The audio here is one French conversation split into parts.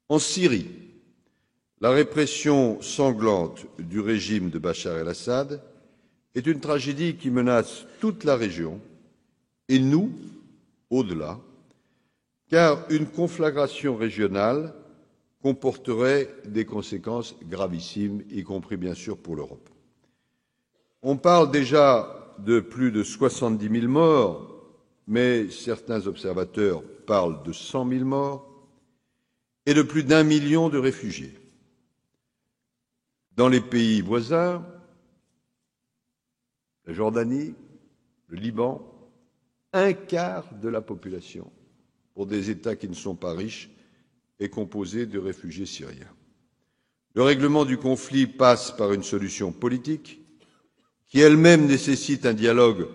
En Syrie, la répression sanglante du régime de Bachar el-Assad est une tragédie qui menace toute la région et nous, au-delà, car une conflagration régionale comporterait des conséquences gravissimes, y compris bien sûr pour l'Europe. On parle déjà de plus de 70 000 morts, mais certains observateurs parlent de 100 000 morts et de plus d'1 million de réfugiés. Dans les pays voisins, la Jordanie, le Liban, un quart de la population, pour des États qui ne sont pas riches, est composé de réfugiés syriens. Le règlement du conflit passe par une solution politique qui elle-même nécessite un dialogue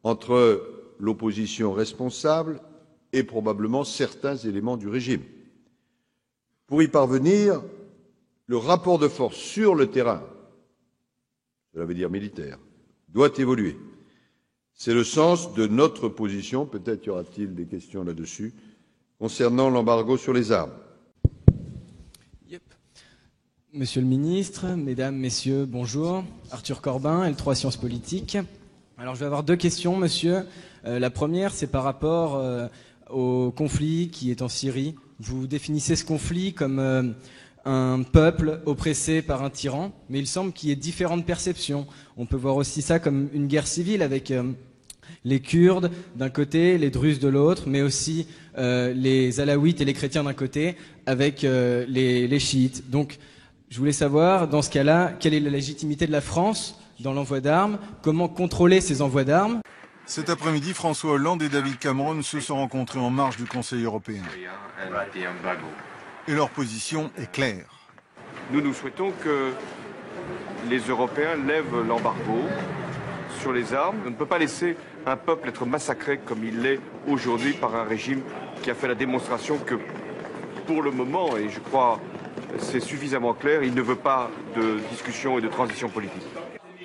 entre l'opposition responsable et probablement certains éléments du régime. Pour y parvenir, le rapport de force sur le terrain, cela veut dire militaire, doit évoluer. C'est le sens de notre position, peut-être y aura-t-il des questions là-dessus, concernant l'embargo sur les armes. Monsieur le ministre, mesdames, messieurs, bonjour. Arthur Corbin, L3 Sciences Politiques. Alors je vais avoir deux questions, monsieur. La première, c'est par rapport au conflit qui est en Syrie. Vous définissez ce conflit comme un peuple oppressé par un tyran, mais il semble qu'il y ait différentes perceptions. On peut voir aussi ça comme une guerre civile avec les Kurdes d'un côté, les Druzes de l'autre, mais aussi les Alaouites et les chrétiens d'un côté avec les chiites. Donc je voulais savoir, dans ce cas-là, quelle est la légitimité de la France dans l'envoi d'armes, comment contrôler ces envois d'armes. Cet après-midi, François Hollande et David Cameron se sont rencontrés en marge du Conseil européen. Et leur position est claire. Nous souhaitons que les Européens lèvent l'embargo sur les armes. On ne peut pas laisser un peuple être massacré comme il l'est aujourd'hui par un régime qui a fait la démonstration que, pour le moment, et je crois c'est suffisamment clair, il ne veut pas de discussion et de transition politique.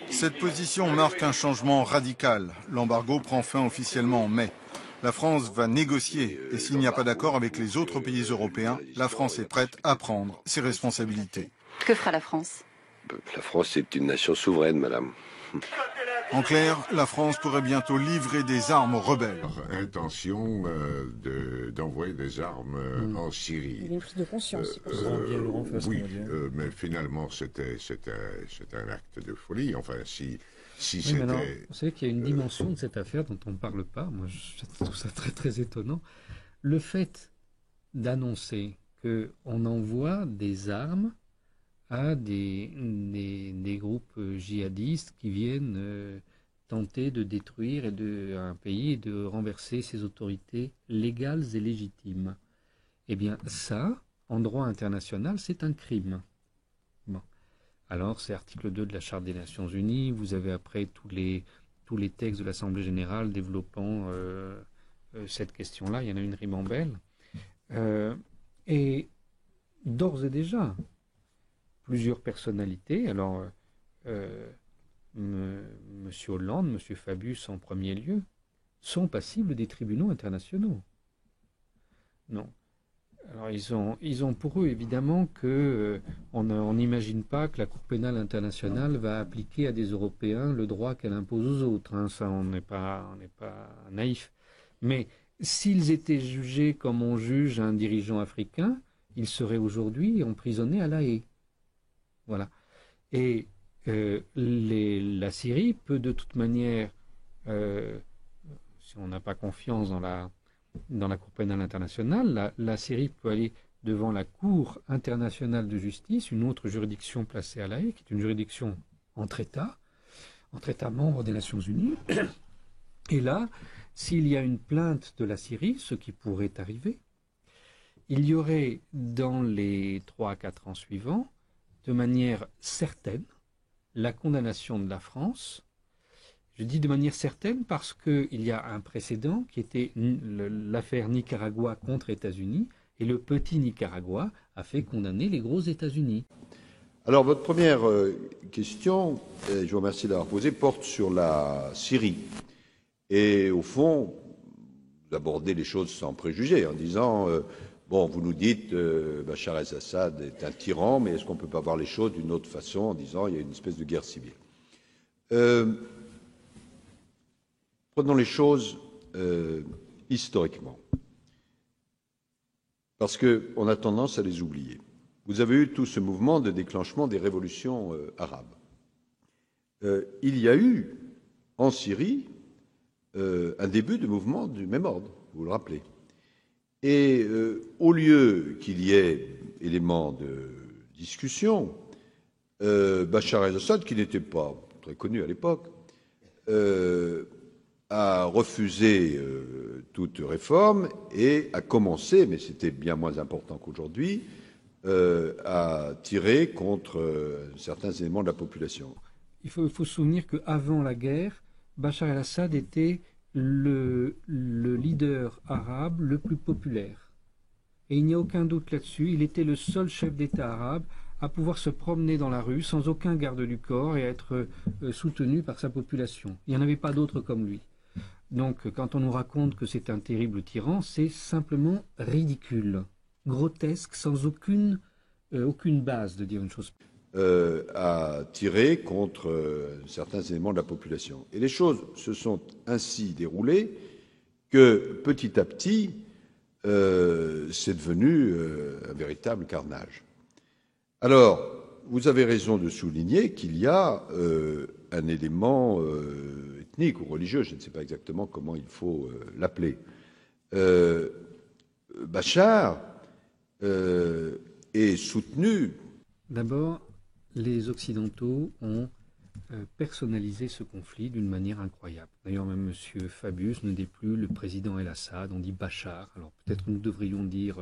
Cette position marque un changement radical. L'embargo prend fin officiellement en mai. La France va négocier et s'il n'y a pas d'accord avec les autres pays européens, la France est prête à prendre ses responsabilités. Que fera la France? La France est une nation souveraine, madame. En clair, la France pourrait bientôt livrer des armes aux rebelles. Intention d'envoyer des armes en Syrie. Il y a une prise de conscience. Oui, mais finalement c'était un acte de folie. Enfin, si c'était... Alors, vous savez qu'il y a une dimension de cette affaire dont on ne parle pas. Moi, je trouve ça très très étonnant. Le fait d'annoncer qu'on envoie des armes à des groupes djihadistes qui viennent tenter de détruire un pays et de renverser ses autorités légales et légitimes. Eh bien, ça, en droit international, c'est un crime. Bon. Alors, c'est article 2 de la Charte des Nations Unies. Vous avez après tous les textes de l'Assemblée Générale développant cette question-là. Il y en a une ribambelle. Et d'ores et déjà, plusieurs personnalités, alors Monsieur Hollande, Monsieur Fabius en premier lieu, sont passibles des tribunaux internationaux. Non. Alors ils ont pour eux évidemment que on n'imagine pas que la Cour pénale internationale va appliquer à des Européens le droit qu'elle impose aux autres. Hein. Ça, on n'est pas naïf. Mais s'ils étaient jugés comme on juge un dirigeant africain, ils seraient aujourd'hui emprisonnés à La Haye. Voilà. Et la Syrie peut de toute manière, si on n'a pas confiance dans la Cour pénale internationale, la Syrie peut aller devant la Cour internationale de justice, une autre juridiction placée à La Haye, qui est une juridiction entre États membres des Nations Unies. Et là, s'il y a une plainte de la Syrie, ce qui pourrait arriver, il y aurait dans les 3 à 4 ans suivants, de manière certaine, la condamnation de la France. Je dis de manière certaine parce qu'il y a un précédent qui était l'affaire Nicaragua contre États-Unis, et le petit Nicaragua a fait condamner les gros États-Unis. Alors, votre première question, je vous remercie d'avoir posé, porte sur la Syrie. Et au fond, vous abordez les choses sans préjugés, en disant Bon, vous nous dites Bachar el-Assad est un tyran, mais est-ce qu'on ne peut pas voir les choses d'une autre façon en disant il y a une espèce de guerre civile? Prenons les choses historiquement, parce qu'on a tendance à les oublier. Vous avez eu tout ce mouvement de déclenchement des révolutions arabes. Il y a eu en Syrie un début de mouvement du même ordre, vous le rappelez. Et au lieu qu'il y ait éléments de discussion, Bachar el-Assad, qui n'était pas très connu à l'époque, a refusé toute réforme et a commencé, mais c'était bien moins important qu'aujourd'hui, à tirer contre certains éléments de la population. Il faut se souvenir qu'avant la guerre, Bachar el-Assad était le leader arabe le plus populaire. Et il n'y a aucun doute là-dessus, il était le seul chef d'État arabe à pouvoir se promener dans la rue sans aucun garde du corps et à être soutenu par sa population. Il n'y en avait pas d'autres comme lui. Donc quand on nous raconte que c'est un terrible tyran, c'est simplement ridicule, grotesque, sans aucune base de dire une chose. À tirer contre certains éléments de la population. Et les choses se sont ainsi déroulées que petit à petit, c'est devenu un véritable carnage. Alors, vous avez raison de souligner qu'il y a un élément ethnique ou religieux, je ne sais pas exactement comment il faut l'appeler. Bachar est soutenu. D'abord, les Occidentaux ont personnalisé ce conflit d'une manière incroyable. D'ailleurs, même M. Fabius ne dit plus le président El-Assad, on dit Bachar. Alors peut-être nous devrions dire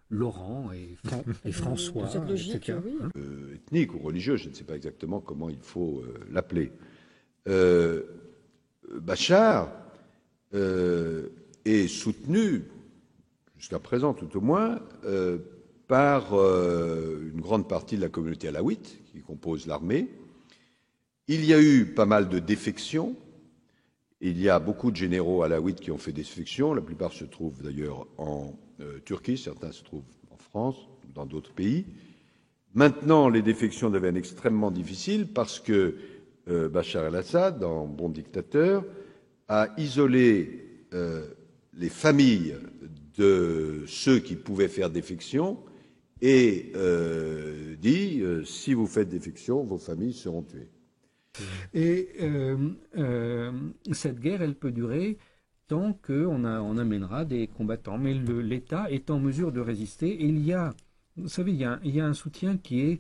Laurent et François, cette logique, etc. Oui. Ethnique ou religieux, je ne sais pas exactement comment il faut l'appeler. Bachar est soutenu, jusqu'à présent tout au moins, par une grande partie de la communauté alaouite qui compose l'armée. Il y a eu pas mal de défections. Il y a beaucoup de généraux alaouites qui ont fait des défections. La plupart se trouvent d'ailleurs en Turquie, certains se trouvent en France, dans d'autres pays. Maintenant, les défections deviennent extrêmement difficiles parce que Bachar el-Assad, en bon dictateur, a isolé les familles de ceux qui pouvaient faire défection et dit si vous faites défection, vos familles seront tuées. Et cette guerre, elle peut durer tant qu'on amènera des combattants. Mais l'État est en mesure de résister. Et vous savez, il y a un soutien qui est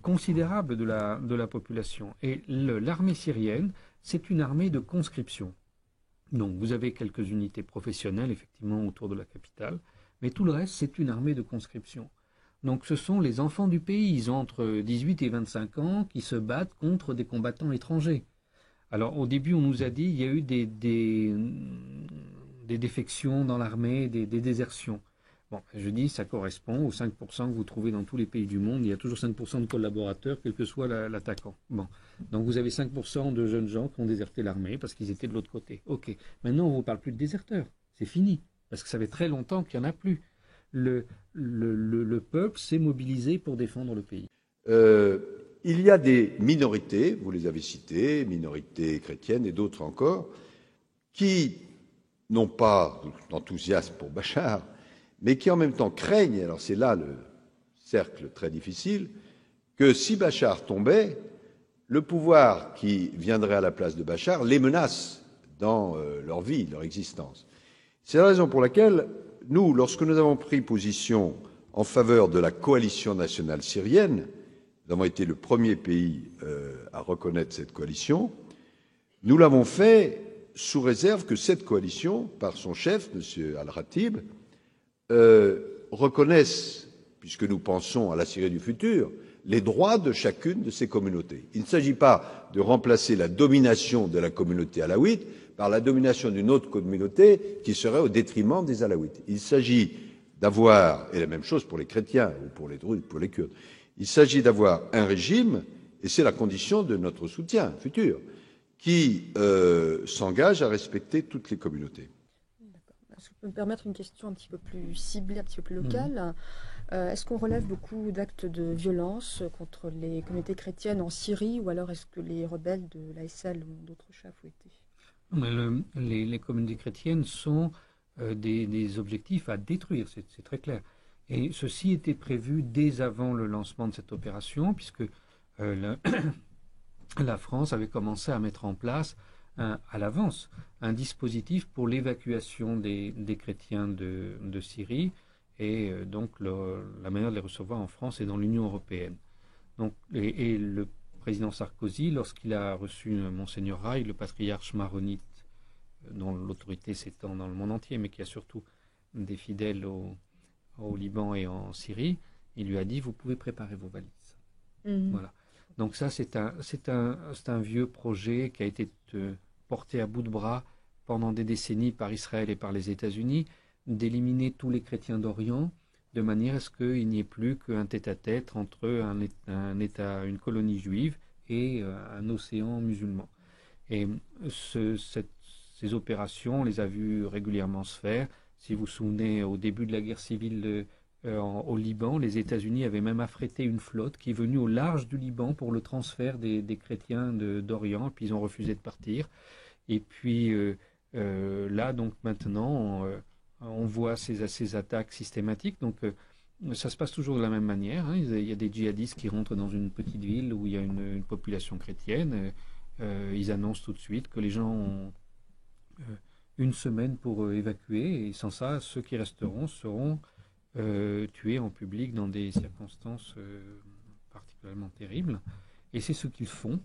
considérable de la population. Et l'armée syrienne, c'est une armée de conscription. Donc vous avez quelques unités professionnelles, effectivement, autour de la capitale. Mais tout le reste, c'est une armée de conscription. Donc ce sont les enfants du pays, ils ont entre 18 et 25 ans, qui se battent contre des combattants étrangers. Alors au début, on nous a dit qu'il y a eu des défections dans l'armée, des désertions. Bon, je dis, ça correspond aux 5% que vous trouvez dans tous les pays du monde. Il y a toujours 5% de collaborateurs, quel que soit l'attaquant. Bon, donc vous avez 5% de jeunes gens qui ont déserté l'armée parce qu'ils étaient de l'autre côté. Ok, maintenant on ne vous parle plus de déserteurs, c'est fini, parce que ça fait très longtemps qu'il n'y en a plus. Le peuple s'est mobilisé pour défendre le pays. Il y a des minorités, vous les avez citées, minorités chrétiennes et d'autres encore, qui n'ont pas d'enthousiasme pour Bachar, mais qui en même temps craignent, alors c'est là le cercle très difficile, que si Bachar tombait, le pouvoir qui viendrait à la place de Bachar les menace dans leur vie, leur existence. C'est la raison pour laquelle nous, lorsque nous avons pris position en faveur de la coalition nationale syrienne, nous avons été le premier pays à reconnaître cette coalition, nous l'avons fait sous réserve que cette coalition, par son chef, M. Al-Ratib, reconnaisse, puisque nous pensons à la Syrie du futur, les droits de chacune de ces communautés. Il ne s'agit pas de remplacer la domination de la communauté alaouite par la domination d'une autre communauté qui serait au détriment des alaouites. Il s'agit d'avoir, et la même chose pour les chrétiens ou pour les druides, pour les kurdes, il s'agit d'avoir un régime, et c'est la condition de notre soutien futur, qui s'engage à respecter toutes les communautés. Est-ce que je peux me permettre une question un petit peu plus ciblée, un petit peu plus locale? Est-ce qu'on relève beaucoup d'actes de violence contre les communautés chrétiennes en Syrie, ou alors est-ce que les rebelles de l'ASL ont d'autres chats à fouetter? Les communautés chrétiennes sont des objectifs à détruire, c'est très clair. Et ceci était prévu dès avant le lancement de cette opération, puisque la France avait commencé à mettre en place à l'avance un dispositif pour l'évacuation des chrétiens de Syrie, et donc la manière de les recevoir en France et dans l'Union européenne. Donc, et le président Sarkozy, lorsqu'il a reçu Monseigneur Raï, le patriarche maronite, dont l'autorité s'étend dans le monde entier, mais qui a surtout des fidèles au Liban et en Syrie, il lui a dit: vous pouvez préparer vos valises. Voilà. Donc ça, c'est un vieux projet qui a été porté à bout de bras pendant des décennies par Israël et par les États-Unis, d'éliminer tous les chrétiens d'Orient, de manière à ce qu'il n'y ait plus qu'un tête-à-tête entre une colonie juive et un océan musulman. Et ces opérations, on les a vues régulièrement se faire. Si vous vous souvenez, au début de la guerre civile au Liban, les États-Unis avaient même affrété une flotte qui est venue au large du Liban pour le transfert des chrétiens d'Orient, puis ils ont refusé de partir. Et puis là, donc maintenant, on voit ces attaques systématiques. Donc ça se passe toujours de la même manière, hein. Il y a des djihadistes qui rentrent dans une petite ville où il y a une population chrétienne. Ils annoncent tout de suite que les gens ont une semaine pour évacuer, et sans ça, ceux qui resteront seront tués en public dans des circonstances particulièrement terribles. Et c'est ce qu'ils font.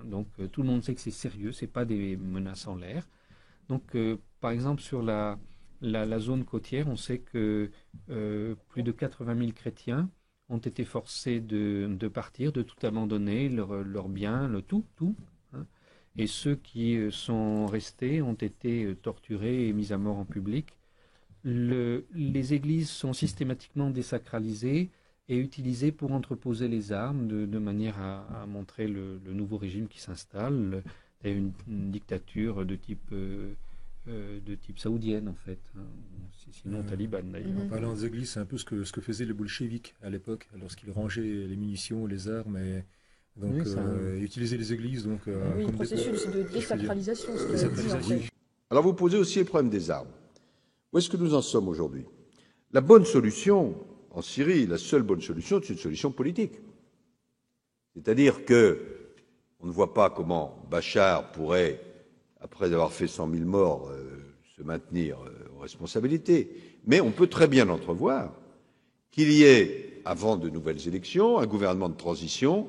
Donc tout le monde sait que c'est sérieux, c'est pas des menaces en l'air. Donc par exemple sur la zone côtière, on sait que plus de 80 000 chrétiens ont été forcés de partir, de tout abandonner, leurs biens, le tout. Hein. Et ceux qui sont restés ont été torturés et mis à mort en public. Les églises sont systématiquement désacralisées et utilisées pour entreposer les armes de manière à montrer le nouveau régime qui s'installe. Il y a une dictature de type saoudienne, en fait, hein. Sinon talibane d'ailleurs. En parlant des églises, c'est un peu ce que faisaient les bolcheviks à l'époque, lorsqu'ils rangeaient les munitions, les armes, et donc utilisaient les églises. Donc, oui, comme processus de désacralisation. Oui. Alors vous posez aussi le problème des armes. Où est-ce que nous en sommes aujourd'hui? La bonne solution en Syrie, la seule bonne solution, c'est une solution politique. C'est-à-dire que on ne voit pas comment Bachar pourrait, après avoir fait 100 000 morts, se maintenir aux responsabilités. Mais on peut très bien entrevoir qu'il y ait, avant de nouvelles élections, un gouvernement de transition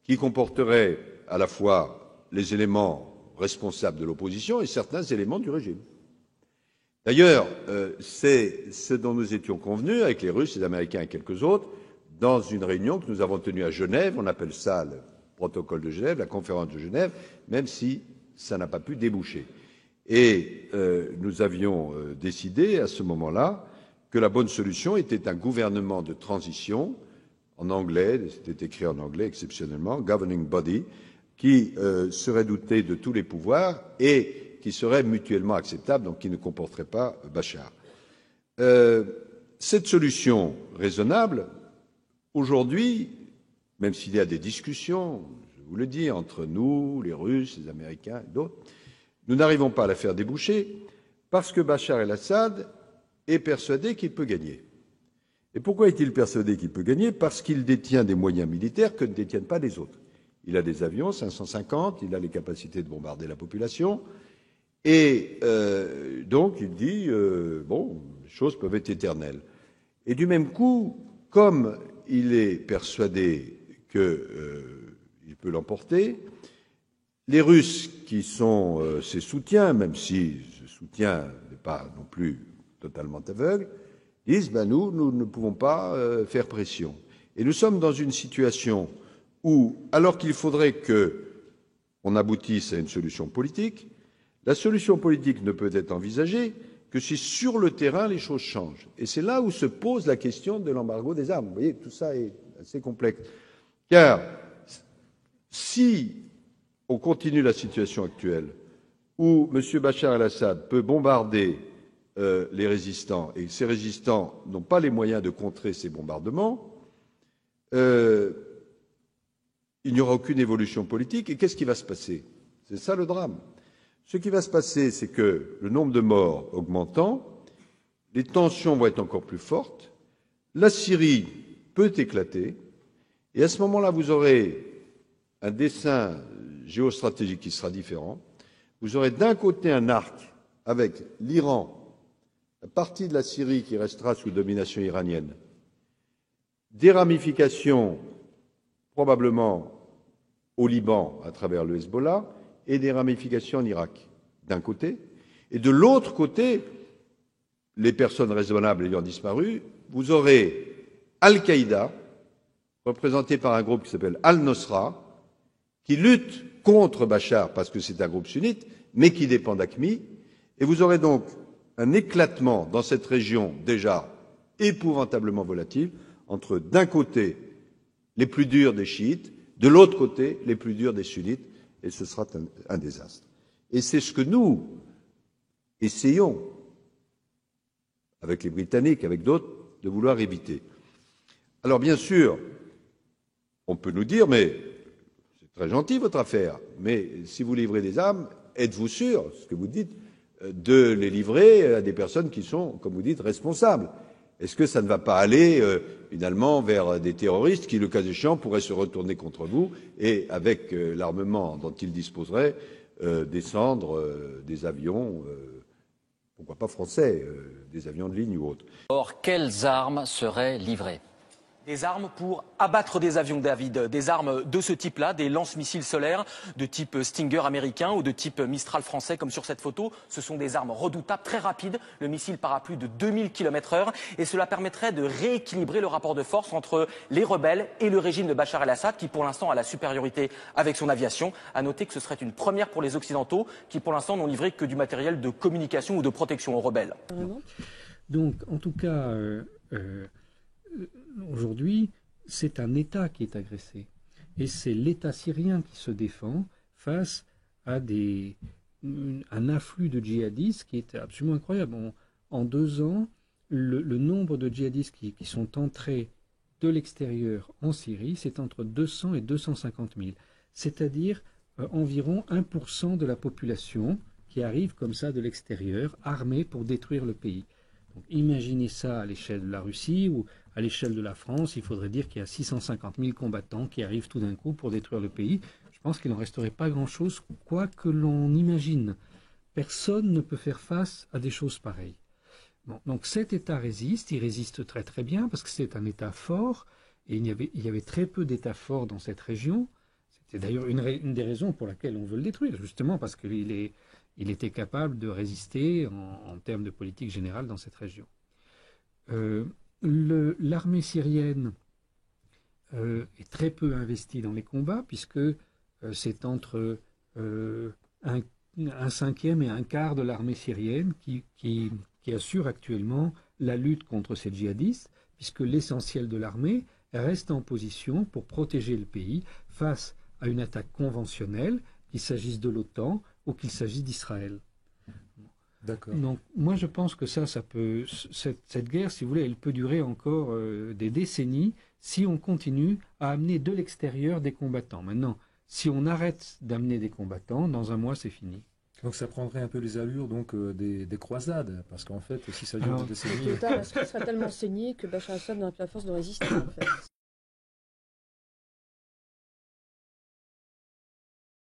qui comporterait à la fois les éléments responsables de l'opposition et certains éléments du régime. D'ailleurs, c'est ce dont nous étions convenus avec les Russes, les Américains et quelques autres, dans une réunion que nous avons tenue à Genève. On appelle ça le protocole de Genève, la conférence de Genève, même si ça n'a pas pu déboucher. Et nous avions décidé à ce moment-là que la bonne solution était un gouvernement de transition, en anglais, c'était écrit en anglais exceptionnellement, governing body, qui serait doté de tous les pouvoirs et qui serait mutuellement acceptable, donc qui ne comporterait pas Bachar. Cette solution raisonnable, aujourd'hui, même s'il y a des discussions, je vous le dis, entre nous, les Russes, les Américains et d'autres, nous n'arrivons pas à la faire déboucher parce que Bachar el-Assad est persuadé qu'il peut gagner. Et pourquoi est-il persuadé qu'il peut gagner? Parce qu'il détient des moyens militaires que ne détiennent pas les autres. Il a des avions, 550, il a les capacités de bombarder la population, et donc il dit, bon, les choses peuvent être éternelles. Et du même coup, comme il est persuadé qu'il peut l'emporter, les Russes, qui sont ses soutiens, même si ce soutien n'est pas non plus totalement aveugle, disent nous ne pouvons pas faire pression. Et nous sommes dans une situation où, alors qu'il faudrait qu'on aboutisse à une solution politique, la solution politique ne peut être envisagée que si sur le terrain les choses changent. Et c'est là où se pose la question de l'embargo des armes. Vous voyez, tout ça est assez complexe. Car si on continue la situation actuelle, où M. Bachar el-Assad peut bombarder les résistants, et ces résistants n'ont pas les moyens de contrer ces bombardements, il n'y aura aucune évolution politique. Et qu'est-ce qui va se passer? C'est ça le drame. Ce qui va se passer, c'est que le nombre de morts augmentant, les tensions vont être encore plus fortes, la Syrie peut éclater, et à ce moment-là, vous aurez un dessin géostratégique qui sera différent. Vous aurez d'un côté un arc avec l'Iran, la partie de la Syrie qui restera sous domination iranienne, des ramifications probablement au Liban à travers le Hezbollah et des ramifications en Irak, d'un côté. Et de l'autre côté, les personnes raisonnables ayant disparu, vous aurez Al-Qaïda, représenté par un groupe qui s'appelle Al-Nosra, qui lutte contre Bachar parce que c'est un groupe sunnite, mais qui dépend d'AQMI. Et vous aurez donc un éclatement dans cette région déjà épouvantablement volatile entre, d'un côté, les plus durs des chiites, de l'autre côté, les plus durs des sunnites, et ce sera un désastre. Et c'est ce que nous essayons, avec les Britanniques, avec d'autres, de vouloir éviter. Alors bien sûr, on peut nous dire, mais c'est très gentil votre affaire, mais si vous livrez des armes, êtes-vous sûr, ce que vous dites, de les livrer à des personnes qui sont, comme vous dites, responsables? Est-ce que ça ne va pas aller finalement vers des terroristes qui, le cas échéant, pourraient se retourner contre vous et, avec l'armement dont ils disposeraient, descendre des avions, pourquoi pas français, des avions de ligne ou autres? Or, quelles armes seraient livrées? Des armes pour abattre des avions, David, des armes de ce type-là, des lance-missiles solaires de type Stinger américain ou de type Mistral français, comme sur cette photo. Ce sont des armes redoutables, très rapides. Le missile part à plus de 2000 km/h et cela permettrait de rééquilibrer le rapport de force entre les rebelles et le régime de Bachar el-Assad, qui pour l'instant a la supériorité avec son aviation. À noter que ce serait une première pour les Occidentaux, qui pour l'instant n'ont livré que du matériel de communication ou de protection aux rebelles. Donc, en tout cas, aujourd'hui, c'est un État qui est agressé. Et c'est l'État syrien qui se défend face à un afflux de djihadistes qui est absolument incroyable. En 2 ans, le nombre de djihadistes qui sont entrés de l'extérieur en Syrie, c'est entre 200 et 250 000. C'est-à-dire environ 1% de la population qui arrive comme ça de l'extérieur, armée pour détruire le pays. Donc, imaginez ça à l'échelle de la Russie ou à l'échelle de la France, il faudrait dire qu'il y a 650 000 combattants qui arrivent tout d'un coup pour détruire le pays. Je pense qu'il n'en resterait pas grand-chose, quoi que l'on imagine. Personne ne peut faire face à des choses pareilles. Bon, donc cet État résiste, il résiste très très bien parce que c'est un État fort et il y avait très peu d'États forts dans cette région. C'était d'ailleurs une des raisons pour laquelle on veut le détruire, justement parce qu'il était capable de résister en termes de politique générale dans cette région. L'armée syrienne est très peu investie dans les combats puisque c'est entre un cinquième et un quart de l'armée syrienne qui assure actuellement la lutte contre ces djihadistes, puisque l'essentiel de l'armée reste en position pour protéger le pays face à une attaque conventionnelle, qu'il s'agisse de l'OTAN ou qu'il s'agisse d'Israël. D'accord. Donc moi je pense que cette guerre, si vous voulez, elle peut durer encore des décennies si on continue à amener de l'extérieur des combattants. Maintenant, si on arrête d'amener des combattants, dans un mois c'est fini. Donc ça prendrait un peu les allures des croisades, parce qu'en fait, si ça dure des décennies... Est-ce qu'il serait tellement saigné que Bachar el-Assad n'a plus la force de résister en fait?